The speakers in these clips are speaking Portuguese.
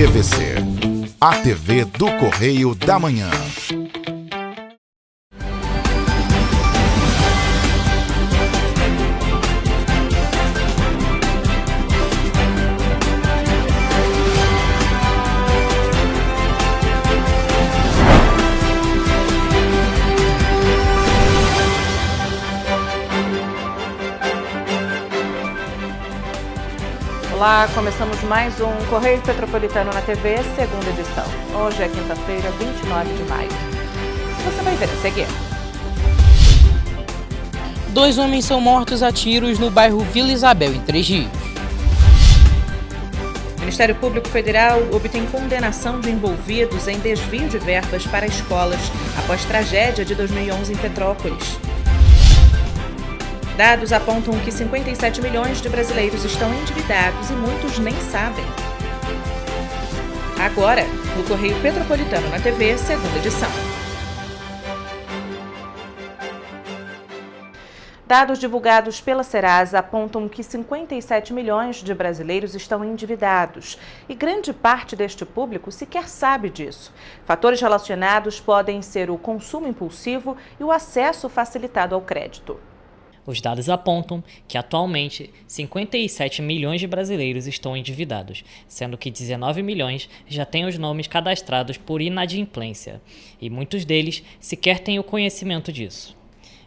TVC, a TV do Correio da Manhã. Olá, começamos mais um Correio Petropolitano na TV, segunda edição. Hoje é quinta-feira, 29 de maio. Você vai ver a seguir. 2 homens são mortos a tiros no bairro Vila Isabel, em Três Rios. O Ministério Público Federal obtém condenação de envolvidos em desvio de verbas para escolas após tragédia de 2011 em Petrópolis. Dados apontam que 57 milhões de brasileiros estão endividados e muitos nem sabem. Agora, no Correio Petropolitano na TV, segunda edição. Dados divulgados pela Serasa apontam que 57 milhões de brasileiros estão endividados e grande parte deste público sequer sabe disso. Fatores relacionados podem ser o consumo impulsivo e o acesso facilitado ao crédito. Os dados apontam que, atualmente, 57 milhões de brasileiros estão endividados, sendo que 19 milhões já têm os nomes cadastrados por inadimplência, e muitos deles sequer têm o conhecimento disso.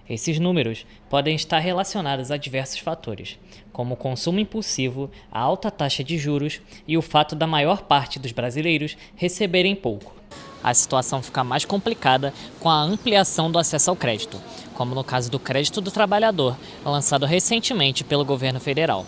Esses números podem estar relacionados a diversos fatores, como o consumo impulsivo, a alta taxa de juros e o fato da maior parte dos brasileiros receberem pouco. A situação fica mais complicada com a ampliação do acesso ao crédito, como no caso do Crédito do Trabalhador, lançado recentemente pelo governo federal.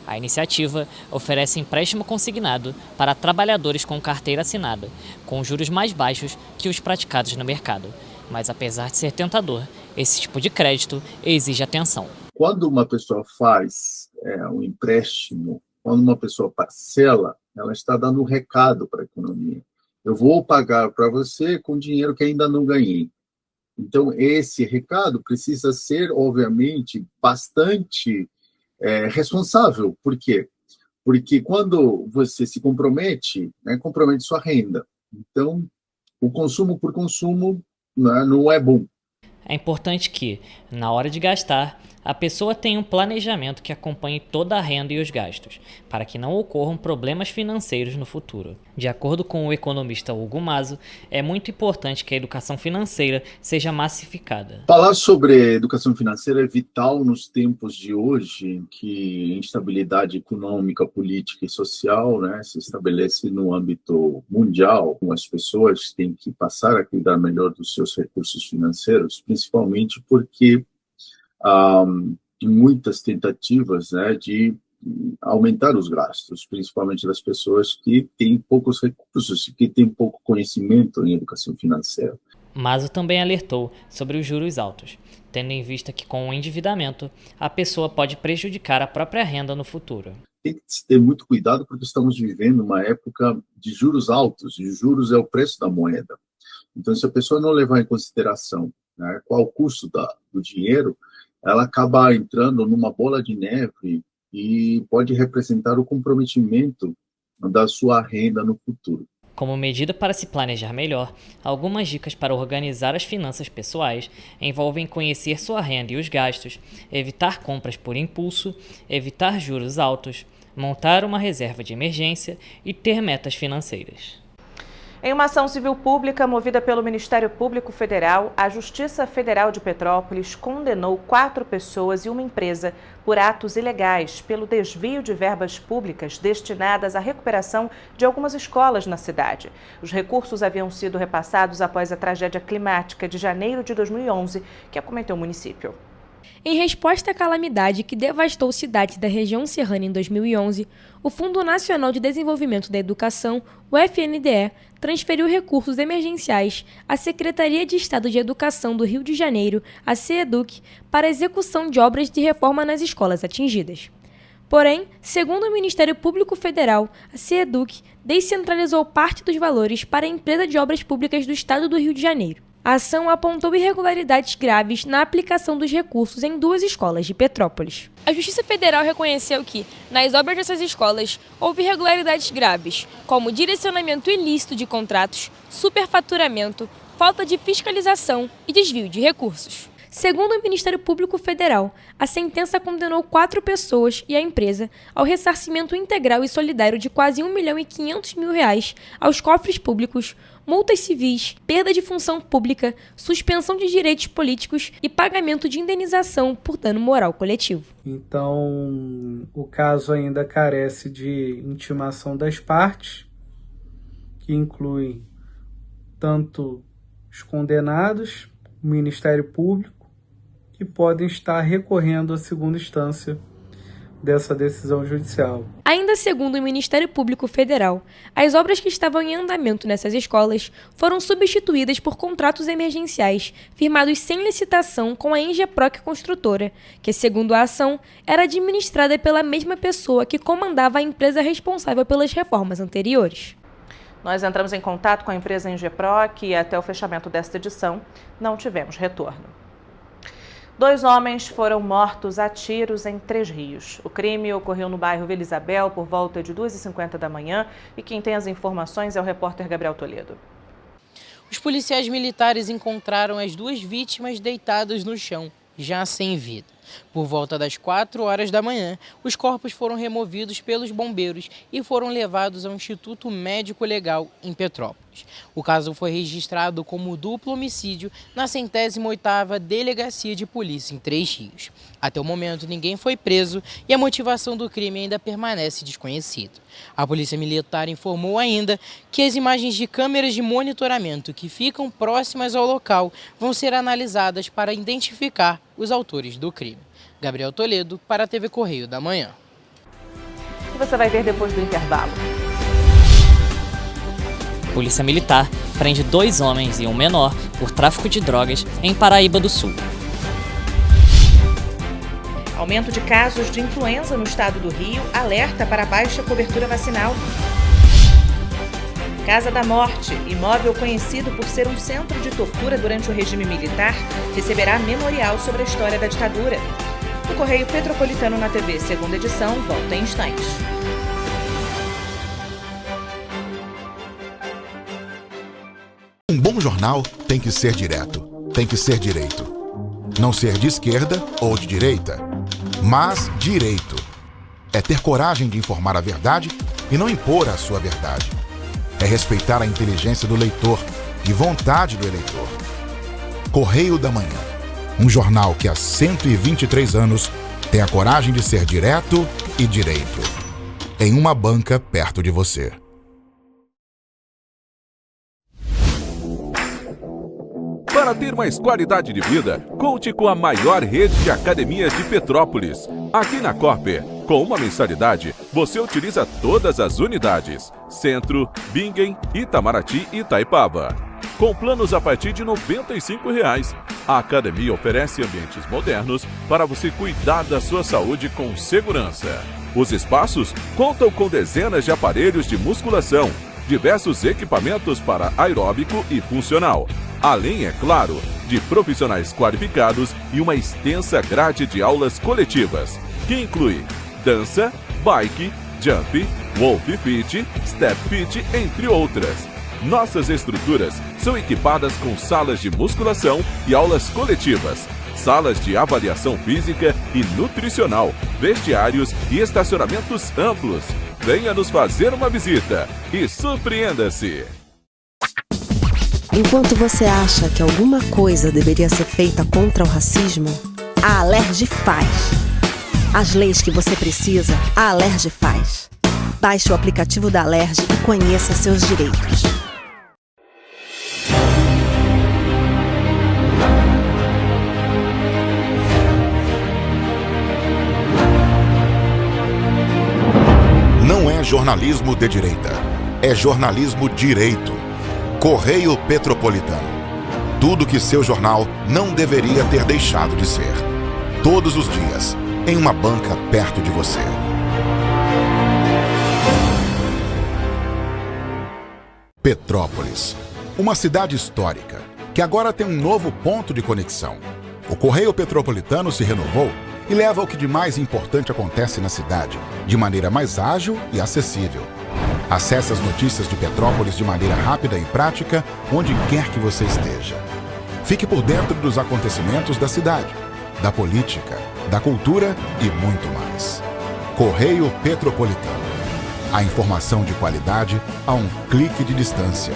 A iniciativa oferece empréstimo consignado para trabalhadores com carteira assinada, com juros mais baixos que os praticados no mercado. Mas apesar de ser tentador, esse tipo de crédito exige atenção. Quando uma pessoa faz um empréstimo, quando uma pessoa parcela, ela está dando um recado para a economia. Eu vou pagar para você com dinheiro que ainda não ganhei. Então, esse recado precisa ser, obviamente, bastante responsável. Por quê? Porque quando você se compromete, compromete sua renda. Então, o consumo por consumo não é bom. É importante que, na hora de gastar, a pessoa tenha um planejamento que acompanhe toda a renda e os gastos, para que não ocorram problemas financeiros no futuro. De acordo com o economista Hugo Mazo, é muito importante que a educação financeira seja massificada. Falar sobre educação financeira é vital nos tempos de hoje, em que a instabilidade econômica, política e social se estabelece no âmbito mundial. As pessoas têm que passar a cuidar melhor dos seus recursos financeiros, principalmente porque muitas tentativas de aumentar os gastos, principalmente das pessoas que têm poucos recursos e que têm pouco conhecimento em educação financeira. Mazo também alertou sobre os juros altos, tendo em vista que com o endividamento, a pessoa pode prejudicar a própria renda no futuro. Tem que ter muito cuidado porque estamos vivendo uma época de juros altos, e juros é o preço da moeda. Então, se a pessoa não levar em consideração qual o custo do dinheiro, ela acaba entrando numa bola de neve e pode representar o comprometimento da sua renda no futuro. Como medida para se planejar melhor, algumas dicas para organizar as finanças pessoais envolvem conhecer sua renda e os gastos, evitar compras por impulso, evitar juros altos, montar uma reserva de emergência e ter metas financeiras. Em uma ação civil pública movida pelo Ministério Público Federal, a Justiça Federal de Petrópolis condenou 4 pessoas e uma empresa por atos ilegais pelo desvio de verbas públicas destinadas à recuperação de algumas escolas na cidade. Os recursos haviam sido repassados após a tragédia climática de janeiro de 2011, que acometeu o município. Em resposta à calamidade que devastou cidades da região serrana em 2011, o Fundo Nacional de Desenvolvimento da Educação, o FNDE, transferiu recursos emergenciais à Secretaria de Estado de Educação do Rio de Janeiro, a CEEDUC, para a execução de obras de reforma nas escolas atingidas. Porém, segundo o Ministério Público Federal, a CEEDUC descentralizou parte dos valores para a Empresa de Obras Públicas do Estado do Rio de Janeiro. A ação apontou irregularidades graves na aplicação dos recursos em 2 escolas de Petrópolis. A Justiça Federal reconheceu que, nas obras dessas escolas, houve irregularidades graves, como direcionamento ilícito de contratos, superfaturamento, falta de fiscalização e desvio de recursos. Segundo o Ministério Público Federal, a sentença condenou 4 pessoas e a empresa ao ressarcimento integral e solidário de quase R$ 1.500.000 aos cofres públicos, multas civis, perda de função pública, suspensão de direitos políticos e pagamento de indenização por dano moral coletivo. Então, o caso ainda carece de intimação das partes, que inclui tanto os condenados, o Ministério Público, que podem estar recorrendo à segunda instância dessa decisão judicial. Ainda segundo o Ministério Público Federal, as obras que estavam em andamento nessas escolas foram substituídas por contratos emergenciais firmados sem licitação com a Engeproc Construtora, que, segundo a ação, era administrada pela mesma pessoa que comandava a empresa responsável pelas reformas anteriores. Nós entramos em contato com a empresa Engeproc e até o fechamento desta edição não tivemos retorno. 2 homens foram mortos a tiros em 3 rios. O crime ocorreu no bairro Vila Isabel por volta de 2h50 da manhã e quem tem as informações é o repórter Gabriel Toledo. Os policiais militares encontraram as 2 vítimas deitadas no chão, já sem vida. Por volta das 4 horas da manhã, os corpos foram removidos pelos bombeiros e foram levados ao Instituto Médico Legal em Petrópolis. O caso foi registrado como duplo homicídio na 108ª Delegacia de Polícia em 3 Rios. Até o momento, ninguém foi preso e a motivação do crime ainda permanece desconhecida. A Polícia Militar informou ainda que as imagens de câmeras de monitoramento que ficam próximas ao local vão ser analisadas para identificar os autores do crime. Gabriel Toledo, para a TV Correio da Manhã. E você vai ver depois do intervalo. Polícia Militar prende 2 homens e um menor por tráfico de drogas em Paraíba do Sul. Aumento de casos de influenza no estado do Rio alerta para baixa cobertura vacinal. Casa da Morte, imóvel conhecido por ser um centro de tortura durante o regime militar, receberá memorial sobre a história da ditadura. O Correio Petropolitano na TV, segunda edição, volta em instantes. Um bom jornal tem que ser direto, tem que ser direito. Não ser de esquerda ou de direita, mas direito. É ter coragem de informar a verdade e não impor a sua verdade. É respeitar a inteligência do leitor e vontade do eleitor. Correio da Manhã, um jornal que há 123 anos tem a coragem de ser direto e direito. Em uma banca perto de você. Para ter mais qualidade de vida, conte com a maior rede de academias de Petrópolis. Aqui na Corper, com uma mensalidade, você utiliza todas as unidades: Centro, Bingen, Itamaraty e Itaipava. Com planos a partir de R$ 95,00. A academia oferece ambientes modernos para você cuidar da sua saúde com segurança. Os espaços contam com dezenas de aparelhos de musculação, diversos equipamentos para aeróbico e funcional, além, é claro, de profissionais qualificados e uma extensa grade de aulas coletivas, que inclui dança, bike, jump, wolf fit, step fit, entre outras. Nossas estruturas são equipadas com salas de musculação e aulas coletivas, salas de avaliação física e nutricional, vestiários e estacionamentos amplos. Venha nos fazer uma visita e surpreenda-se! Enquanto você acha que alguma coisa deveria ser feita contra o racismo, a Alerj faz. As leis que você precisa, a Alerj faz. Baixe o aplicativo da Alerj e conheça seus direitos. Não é jornalismo de direita, é jornalismo direito. Correio Petropolitano. Tudo que seu jornal não deveria ter deixado de ser. Todos os dias, em uma banca perto de você. Petrópolis, uma cidade histórica, que agora tem um novo ponto de conexão. O Correio Petropolitano se renovou e leva o que de mais importante acontece na cidade, de maneira mais ágil e acessível. Acesse as notícias de Petrópolis de maneira rápida e prática, onde quer que você esteja. Fique por dentro dos acontecimentos da cidade, da política, da cultura e muito mais. Correio Petropolitano. A informação de qualidade a um clique de distância.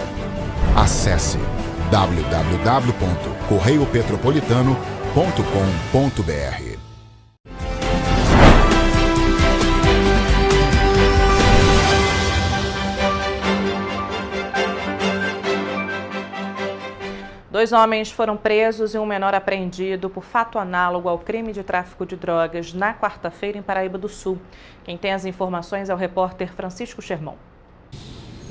Acesse www.correiopetropolitano.com.br. Dois homens foram presos e um menor apreendido por fato análogo ao crime de tráfico de drogas na quarta-feira em Paraíba do Sul. Quem tem as informações é o repórter Francisco Schermon.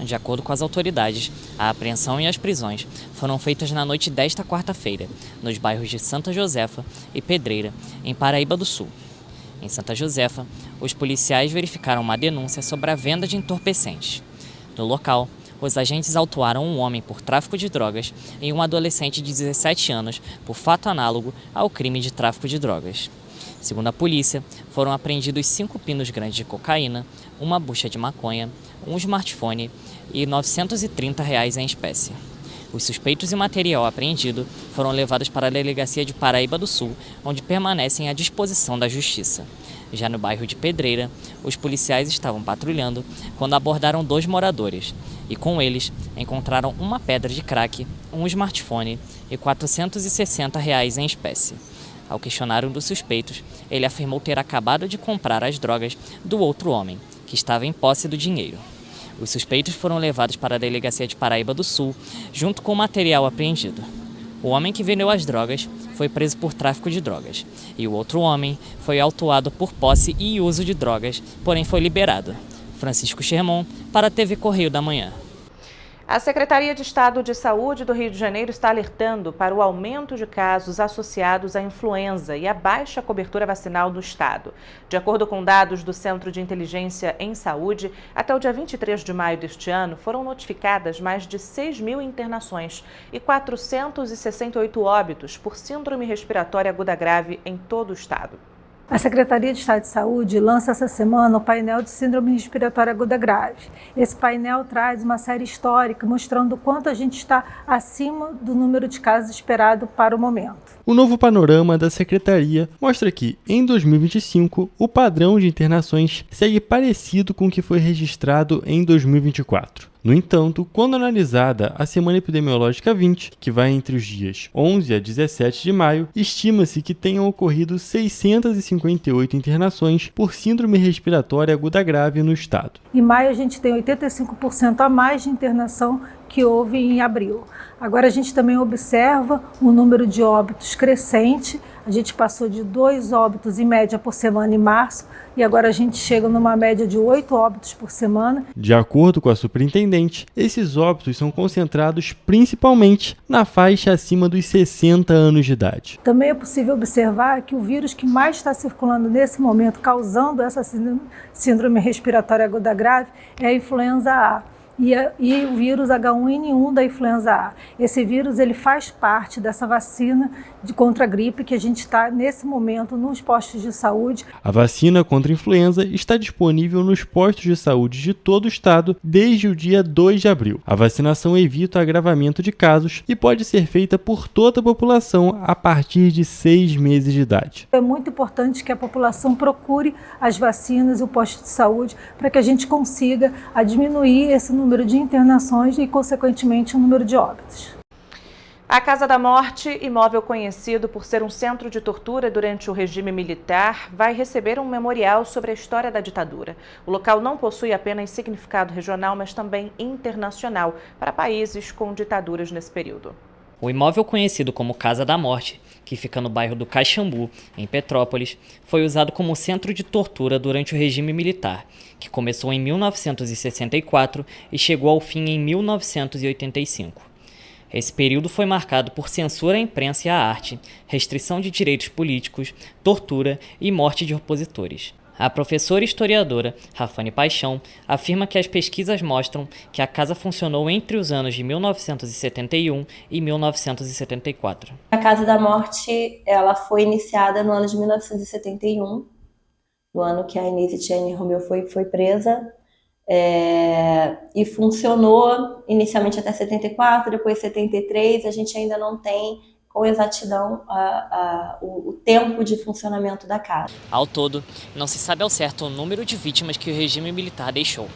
De acordo com as autoridades, a apreensão e as prisões foram feitas na noite desta quarta-feira, nos bairros de Santa Josefa e Pedreira, em Paraíba do Sul. Em Santa Josefa, os policiais verificaram uma denúncia sobre a venda de entorpecentes. No local, os agentes autuaram um homem por tráfico de drogas e um adolescente de 17 anos por fato análogo ao crime de tráfico de drogas. Segundo a polícia, foram apreendidos 5 pinos grandes de cocaína, uma bucha de maconha, um smartphone e R$ 930 em espécie. Os suspeitos e material apreendido foram levados para a delegacia de Paraíba do Sul, onde permanecem à disposição da justiça. Já no bairro de Pedreira, os policiais estavam patrulhando quando abordaram 2 moradores e, com eles, encontraram uma pedra de crack, um smartphone e R$ 460 em espécie. Ao questionário dos suspeitos, ele afirmou ter acabado de comprar as drogas do outro homem, que estava em posse do dinheiro. Os suspeitos foram levados para a delegacia de Paraíba do Sul, junto com o material apreendido. O homem que vendeu as drogas foi preso por tráfico de drogas, e o outro homem foi autuado por posse e uso de drogas, porém foi liberado. Francisco Schermon, para a TV Correio da Manhã. A Secretaria de Estado de Saúde do Rio de Janeiro está alertando para o aumento de casos associados à influenza e a baixa cobertura vacinal no estado. De acordo com dados do Centro de Inteligência em Saúde, até o dia 23 de maio deste ano, foram notificadas mais de 6.000 internações e 468 óbitos por síndrome respiratória aguda grave em todo o estado. A Secretaria de Estado de Saúde lança essa semana o painel de síndrome respiratória aguda grave. Esse painel traz uma série histórica mostrando o quanto a gente está acima do número de casos esperado para o momento. O novo panorama da Secretaria mostra que, em 2025, o padrão de internações segue parecido com o que foi registrado em 2024. No entanto, quando analisada a semana epidemiológica 20, que vai entre os dias 11 a 17 de maio, estima-se que tenham ocorrido 658 internações por síndrome respiratória aguda grave no estado. Em maio a gente tem 85% a mais de internação que houve em abril. Agora a gente também observa um número de óbitos crescente. A gente passou de 2 óbitos em média por semana em março e agora a gente chega numa média de 8 óbitos por semana. De acordo com a superintendente, esses óbitos são concentrados principalmente na faixa acima dos 60 anos de idade. Também é possível observar que o vírus que mais está circulando nesse momento, causando essa síndrome respiratória aguda grave, é a influenza A. E o vírus H1N1 da influenza A. Esse vírus ele faz parte dessa vacina contra a gripe que a gente está nesse momento nos postos de saúde. A vacina contra a influenza está disponível nos postos de saúde de todo o estado desde o dia 2 de abril. A vacinação evita o agravamento de casos e pode ser feita por toda a população a partir de 6 meses de idade. É muito importante que a população procure as vacinas e o posto de saúde para que a gente consiga diminuir esse número de internações e, consequentemente, o número de óbitos. A Casa da Morte, imóvel conhecido por ser um centro de tortura durante o regime militar, vai receber um memorial sobre a história da ditadura. O local não possui apenas significado regional, mas também internacional para países com ditaduras nesse período. O imóvel conhecido como Casa da Morte, que fica no bairro do Caxambu, em Petrópolis, foi usado como centro de tortura durante o regime militar, que começou em 1964 e chegou ao fim em 1985. Esse período foi marcado por censura à imprensa e à arte, restrição de direitos políticos, tortura e morte de opositores. A professora e historiadora Rafane Paixão afirma que as pesquisas mostram que a casa funcionou entre os anos de 1971 e 1974. A Casa da Morte ela foi iniciada no ano de 1971, no ano que a Inês Etienne Romeu foi presa, e funcionou inicialmente até 74, depois 73, a gente ainda não tem com exatidão o tempo de funcionamento da casa. Ao todo, não se sabe ao certo o número de vítimas que o regime militar deixou.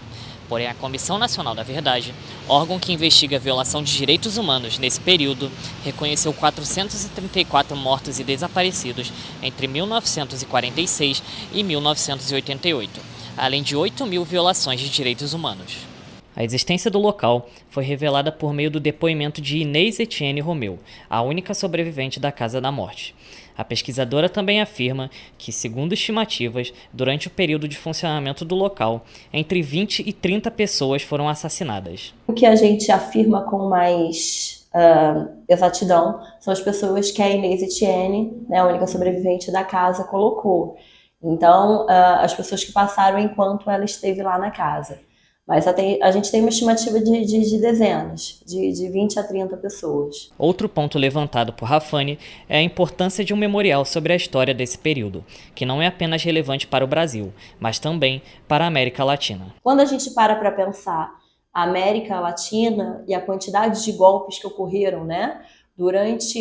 Porém, a Comissão Nacional da Verdade, órgão que investiga a violação de direitos humanos nesse período, reconheceu 434 mortos e desaparecidos entre 1946 e 1988, além de 8.000 violações de direitos humanos. A existência do local foi revelada por meio do depoimento de Inês Etienne Romeu, a única sobrevivente da Casa da Morte. A pesquisadora também afirma que, segundo estimativas, durante o período de funcionamento do local, entre 20 e 30 pessoas foram assassinadas. O que a gente afirma com mais exatidão são as pessoas que a Inês Etienne, a única sobrevivente da casa, colocou. Então, as pessoas que passaram enquanto ela esteve lá na casa. Mas a gente tem uma estimativa de dezenas, de 20 a 30 pessoas. Outro ponto levantado por Rafane é a importância de um memorial sobre a história desse período, que não é apenas relevante para o Brasil, mas também para a América Latina. Quando a gente para pensar a América Latina e a quantidade de golpes que ocorreram, né, durante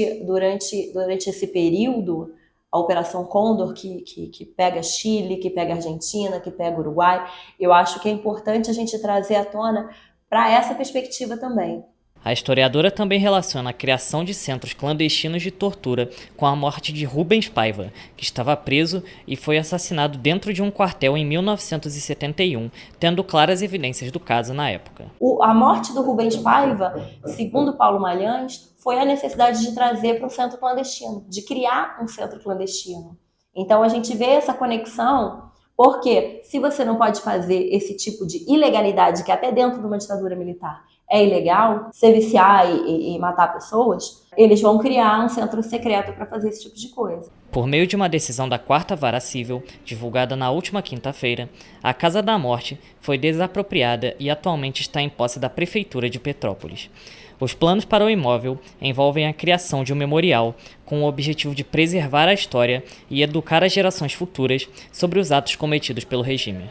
esse período, a Operação Condor, que pega Chile, que pega Argentina, que pega Uruguai, eu acho que é importante a gente trazer à tona para essa perspectiva também. A historiadora também relaciona a criação de centros clandestinos de tortura com a morte de Rubens Paiva, que estava preso e foi assassinado dentro de um quartel em 1971, tendo claras evidências do caso na época. A morte do Rubens Paiva, segundo Paulo Malhães, foi a necessidade de trazer para um centro clandestino, de criar um centro clandestino. Então a gente vê essa conexão, porque se você não pode fazer esse tipo de ilegalidade, que até dentro de uma ditadura militar é ilegal, se viciar e matar pessoas, eles vão criar um centro secreto para fazer esse tipo de coisa. Por meio de uma decisão da 4ª Vara Civil, divulgada na última quinta-feira, a Casa da Morte foi desapropriada e atualmente está em posse da Prefeitura de Petrópolis. Os planos para o imóvel envolvem a criação de um memorial com o objetivo de preservar a história e educar as gerações futuras sobre os atos cometidos pelo regime.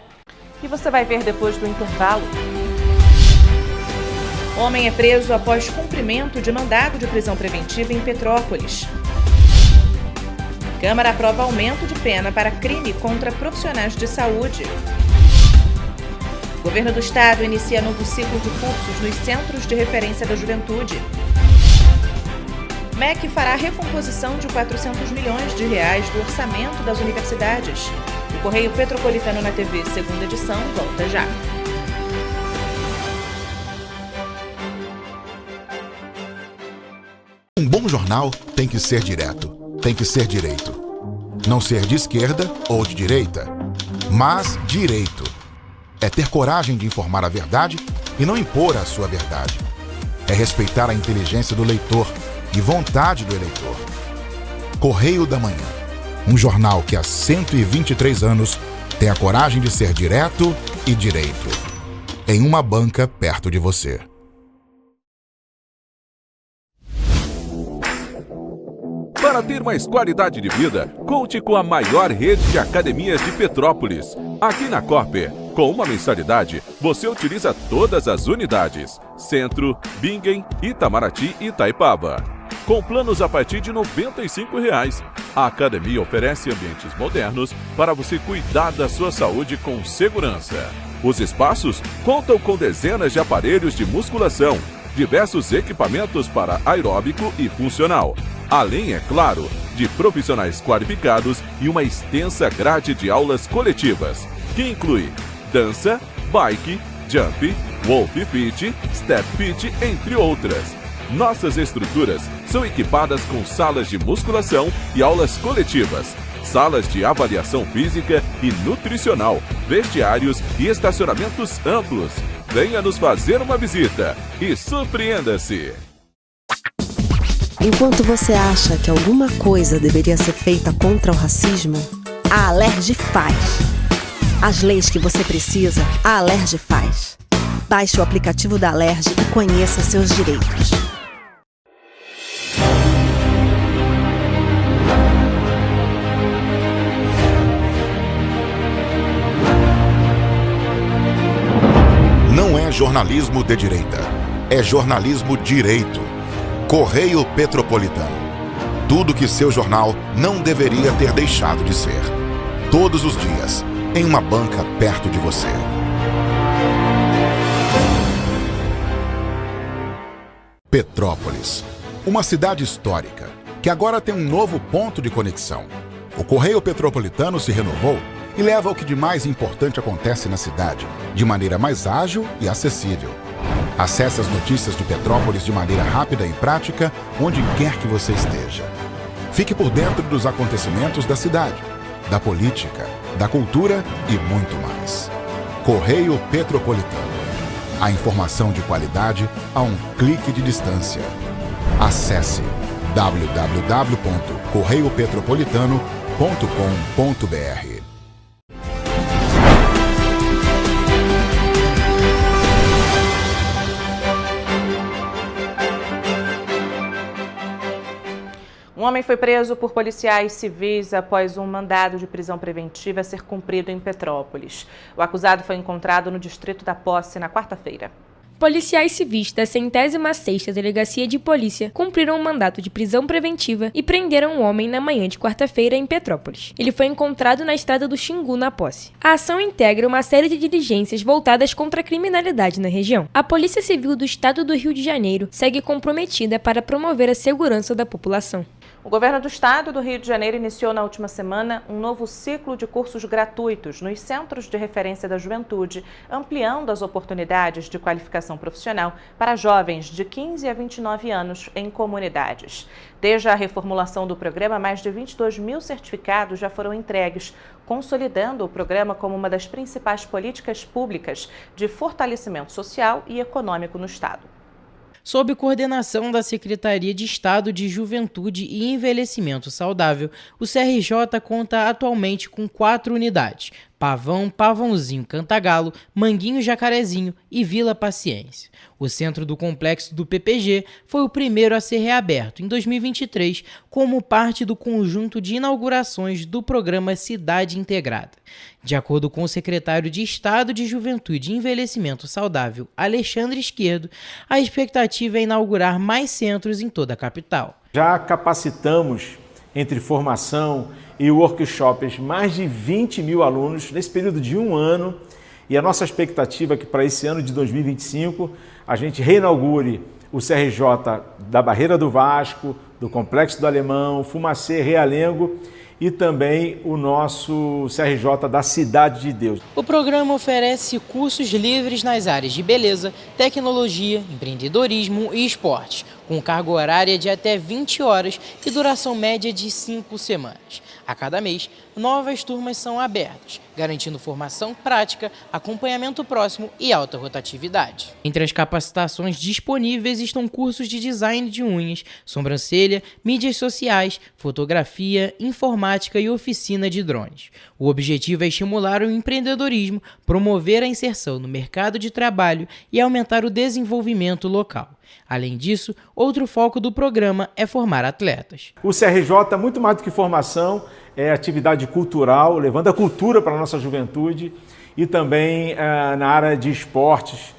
E você vai ver depois do intervalo. Homem é preso após cumprimento de mandado de prisão preventiva em Petrópolis. Câmara aprova aumento de pena para crime contra profissionais de saúde. O Governo do Estado inicia novo ciclo de cursos nos Centros de Referência da Juventude. MEC fará recomposição de 400 milhões de reais do orçamento das universidades. O Correio Petropolitano na TV, segunda edição, volta já. Um bom jornal tem que ser direto, tem que ser direito. Não ser de esquerda ou de direita, mas direito. É ter coragem de informar a verdade e não impor a sua verdade. É respeitar a inteligência do leitor e vontade do eleitor. Correio da Manhã, um jornal que há 123 anos tem a coragem de ser direto e direito. Em uma banca perto de você. Para ter mais qualidade de vida, conte com a maior rede de academias de Petrópolis. Aqui na Corper, com uma mensalidade, você utiliza todas as unidades: Centro, Bingen, Itamaraty e Itaipava. Com planos a partir de R$ 95,00. A academia oferece ambientes modernos para você cuidar da sua saúde com segurança. Os espaços contam com dezenas de aparelhos de musculação, diversos equipamentos para aeróbico e funcional. Além, é claro, de profissionais qualificados e uma extensa grade de aulas coletivas, que inclui dança, bike, jump, wolf fit, step fit, entre outras. Nossas estruturas são equipadas com salas de musculação e aulas coletivas, salas de avaliação física e nutricional, vestiários e estacionamentos amplos. Venha nos fazer uma visita e surpreenda-se! Enquanto você acha que alguma coisa deveria ser feita contra o racismo, a Alerj faz. As leis que você precisa, a Alerj faz. Baixe o aplicativo da Alerj e conheça seus direitos. Não é jornalismo de direita, é jornalismo direito. Correio Petropolitano. Tudo que seu jornal não deveria ter deixado de ser. Todos os dias, em uma banca perto de você. Petrópolis, uma cidade histórica, que agora tem um novo ponto de conexão. O Correio Petropolitano se renovou e leva o que de mais importante acontece na cidade, de maneira mais ágil e acessível. Acesse as notícias de Petrópolis de maneira rápida e prática, onde quer que você esteja. Fique por dentro dos acontecimentos da cidade, da política, da cultura e muito mais. Correio Petropolitano. A informação de qualidade a um clique de distância. Acesse www.correiopetropolitano.com.br. Um homem foi preso por policiais civis após um mandado de prisão preventiva ser cumprido em Petrópolis. O acusado foi encontrado no distrito da Posse na quarta-feira. Policiais civis da 106ª Delegacia de Polícia cumpriram um mandato de prisão preventiva e prenderam um homem na manhã de quarta-feira em Petrópolis. Ele foi encontrado na estrada do Xingu, na Posse. A ação integra uma série de diligências voltadas contra a criminalidade na região. A Polícia Civil do Estado do Rio de Janeiro segue comprometida para promover a segurança da população. O governo do estado do Rio de Janeiro iniciou na última semana um novo ciclo de cursos gratuitos nos centros de referência da juventude, ampliando as oportunidades de qualificação profissional para jovens de 15 a 29 anos em comunidades. Desde a reformulação do programa, mais de 22 mil certificados já foram entregues, consolidando o programa como uma das principais políticas públicas de fortalecimento social e econômico no estado. Sob coordenação da Secretaria de Estado de Juventude e Envelhecimento Saudável, o CRJ conta atualmente com 4 unidades: Pavão, Pavãozinho, Cantagalo, Manguinho, Jacarezinho e Vila Paciência. O centro do complexo do PPG foi o primeiro a ser reaberto em 2023 como parte do conjunto de inaugurações do programa Cidade Integrada. De acordo com o secretário de Estado de Juventude e Envelhecimento Saudável, Alexandre Esquerdo, a expectativa é inaugurar mais centros em toda a capital. Já capacitamos, entre formação e workshops, mais de 20 mil alunos nesse período de um ano, e a nossa expectativa é que para esse ano de 2025 a gente reinaugure o CRJ da Barreira do Vasco, do Complexo do Alemão, Fumacê, Realengo e também o nosso CRJ da Cidade de Deus. O programa oferece cursos livres nas áreas de beleza, tecnologia, empreendedorismo e esporte, com carga horária de até 20 horas e duração média de 5 semanas. A cada mês, novas turmas são abertas, garantindo formação prática, acompanhamento próximo e alta rotatividade. Entre as capacitações disponíveis estão cursos de design de unhas, sobrancelha, mídias sociais, fotografia, informática e oficina de drones. O objetivo é estimular o empreendedorismo, promover a inserção no mercado de trabalho e aumentar o desenvolvimento local. Além disso, outro foco do programa é formar atletas. O CRJ, muito mais do que formação, é atividade cultural, levando a cultura para a nossa juventude e também na área de esportes,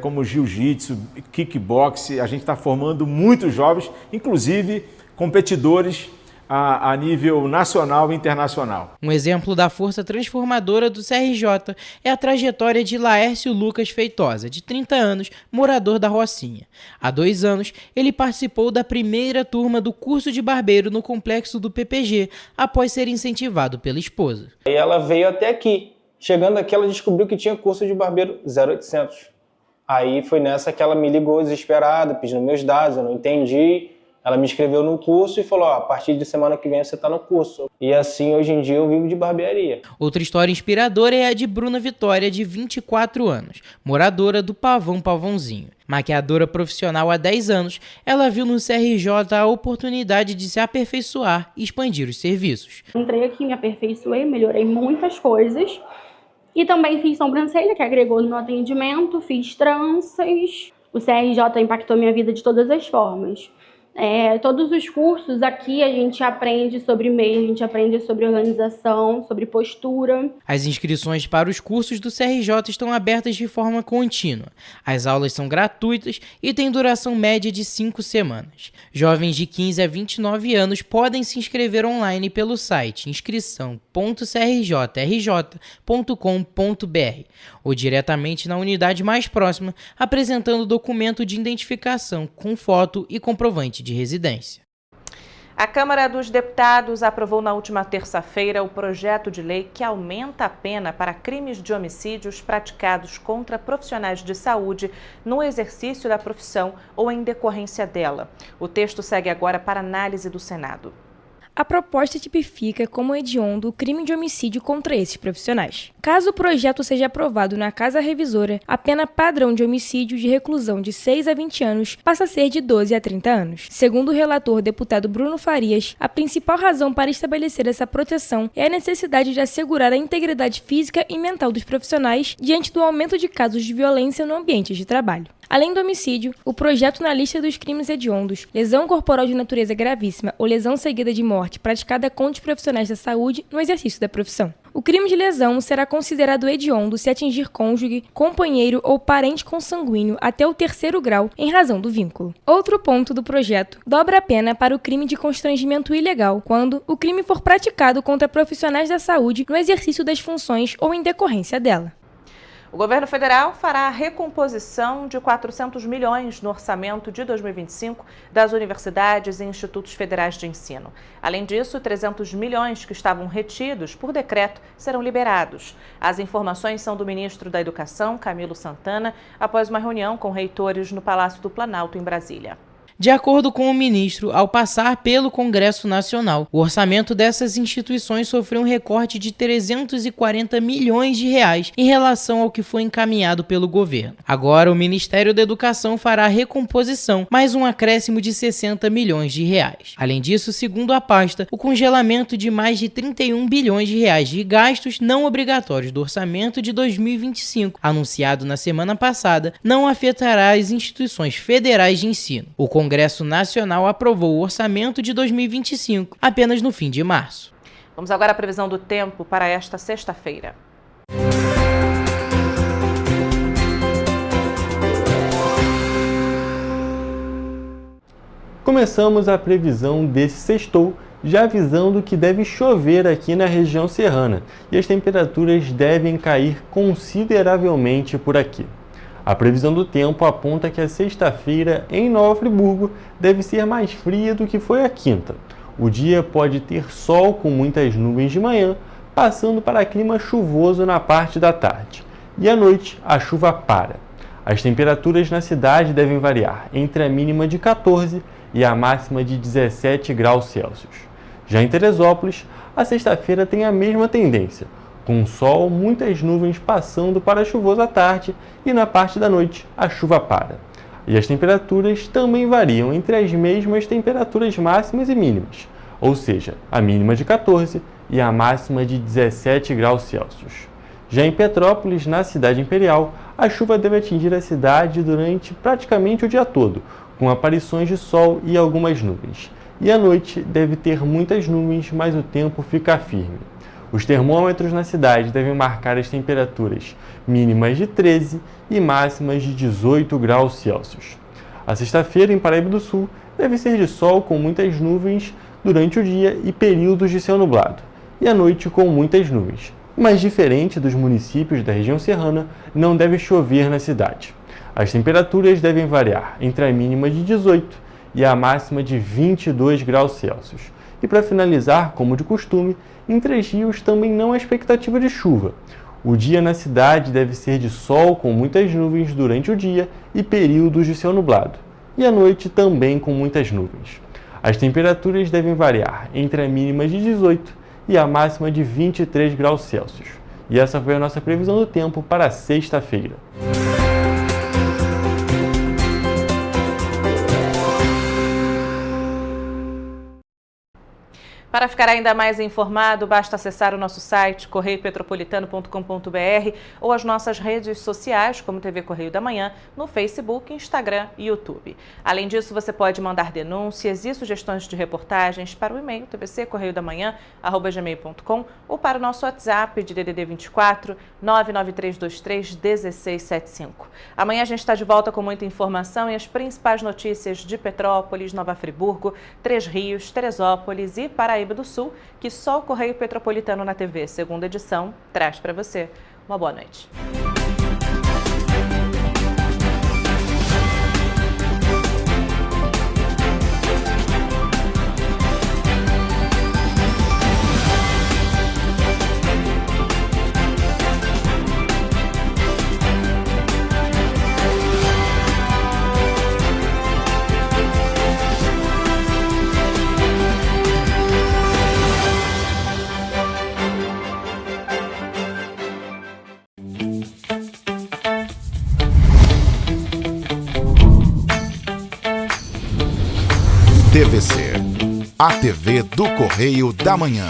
como jiu-jitsu, kickbox. A gente está formando muitos jovens, inclusive competidores a nível nacional e internacional. Um exemplo da força transformadora do CRJ é a trajetória de Laércio Lucas Feitosa, de 30 anos, morador da Rocinha. Há 2 anos, ele participou da primeira turma do curso de barbeiro no complexo do PPG, após ser incentivado pela esposa. E ela veio até aqui. Chegando aqui, ela descobriu que tinha curso de barbeiro 0800. Aí foi nessa que ela me ligou desesperada, pedindo meus dados, eu não entendi. Ela me inscreveu no curso e falou, a partir de semana que vem você está no curso. E assim, hoje em dia, eu vivo de barbearia. Outra história inspiradora é a de Bruna Vitória, de 24 anos, moradora do Pavãozinho. Maquiadora profissional há 10 anos, ela viu no CRJ a oportunidade de se aperfeiçoar e expandir os serviços. Entrei aqui, me aperfeiçoei, melhorei muitas coisas E também fiz sobrancelha, que agregou no meu atendimento, fiz tranças. O CRJ impactou minha vida de todas as formas. Todos os cursos aqui a gente aprende sobre MEI, a gente aprende sobre organização, sobre postura. As inscrições para os cursos do CRJ estão abertas de forma contínua. As aulas são gratuitas e têm duração média de 5 semanas. Jovens de 15 a 29 anos podem se inscrever online pelo site inscrição.crjrj.com.br ou diretamente na unidade mais próxima, apresentando documento de identificação com foto e comprovante de residência. A Câmara dos Deputados aprovou na última terça-feira o projeto de lei que aumenta a pena para crimes de homicídios praticados contra profissionais de saúde no exercício da profissão ou em decorrência dela. O texto segue agora para análise do Senado. A proposta tipifica como hediondo o crime de homicídio contra esses profissionais. Caso o projeto seja aprovado na Casa Revisora, a pena padrão de homicídio de reclusão de 6 a 20 anos passa a ser de 12 a 30 anos. Segundo o relator deputado Bruno Farias, a principal razão para estabelecer essa proteção é a necessidade de assegurar a integridade física e mental dos profissionais diante do aumento de casos de violência no ambiente de trabalho. Além do homicídio, o projeto na lista dos crimes hediondos, lesão corporal de natureza gravíssima ou lesão seguida de morte praticada contra os profissionais da saúde no exercício da profissão. O crime de lesão será considerado hediondo se atingir cônjuge, companheiro ou parente consanguíneo até o 3º grau em razão do vínculo. Outro ponto do projeto dobra a pena para o crime de constrangimento ilegal, quando o crime for praticado contra profissionais da saúde no exercício das funções ou em decorrência dela. O governo federal fará a recomposição de 400 milhões no orçamento de 2025 das universidades e institutos federais de ensino. Além disso, 300 milhões que estavam retidos por decreto serão liberados. As informações são do ministro da Educação, Camilo Santana, após uma reunião com reitores no Palácio do Planalto, em Brasília. De acordo com o ministro, ao passar pelo Congresso Nacional, o orçamento dessas instituições sofreu um recorte de 340 milhões de reais em relação ao que foi encaminhado pelo governo. Agora, o Ministério da Educação fará a recomposição, mais um acréscimo de 60 milhões de reais. Além disso, segundo a pasta, o congelamento de mais de 31 bilhões de reais de gastos não obrigatórios do orçamento de 2025, anunciado na semana passada, não afetará as instituições federais de ensino. O Congresso Nacional aprovou o orçamento de 2025 apenas no fim de março. Vamos agora à previsão do tempo para esta sexta-feira. Começamos a previsão desse sextou, já avisando que deve chover aqui na região serrana e as temperaturas devem cair consideravelmente por aqui. A previsão do tempo aponta que a sexta-feira em Nova Friburgo deve ser mais fria do que foi a quinta. O dia pode ter sol com muitas nuvens de manhã, passando para clima chuvoso na parte da tarde. E à noite a chuva para. As temperaturas na cidade devem variar entre a mínima de 14 e a máxima de 17 graus Celsius. Já em Teresópolis, a sexta-feira tem a mesma tendência, com sol, muitas nuvens passando para chuvoso à tarde e na parte da noite a chuva para. E as temperaturas também variam entre as mesmas temperaturas máximas e mínimas, ou seja, a mínima de 14 e a máxima de 17 graus Celsius. Já em Petrópolis, na cidade imperial, a chuva deve atingir a cidade durante praticamente o dia todo, com aparições de sol e algumas nuvens. E à noite deve ter muitas nuvens, mas o tempo fica firme. Os termômetros na cidade devem marcar as temperaturas mínimas de 13 e máximas de 18 graus Celsius. A sexta-feira em Paraíba do Sul deve ser de sol com muitas nuvens durante o dia e períodos de céu nublado, e à noite com muitas nuvens. Mas diferente dos municípios da região serrana, não deve chover na cidade. As temperaturas devem variar entre a mínima de 18 e a máxima de 22 graus Celsius. E para finalizar, como de costume, em Três Rios também não há expectativa de chuva. O dia na cidade deve ser de sol com muitas nuvens durante o dia e períodos de céu nublado. E à noite também com muitas nuvens. As temperaturas devem variar entre a mínima de 18 e a máxima de 23 graus Celsius. E essa foi a nossa previsão do tempo para sexta-feira. Para ficar ainda mais informado, basta acessar o nosso site correiopetropolitano.com.br ou as nossas redes sociais, como TV Correio da Manhã, no Facebook, Instagram e YouTube. Além disso, você pode mandar denúncias e sugestões de reportagens para o e-mail tvccorreiodamanhã@gmail.com ou para o nosso WhatsApp de DDD 24 99323 1675. Amanhã a gente está de volta com muita informação e as principais notícias de Petrópolis, Nova Friburgo, Três Rios, Teresópolis e Paraíba do Sul, que só o Correio Petropolitano na TV, segunda edição, traz para você. Uma boa noite. TVC, a TV do Correio da Manhã.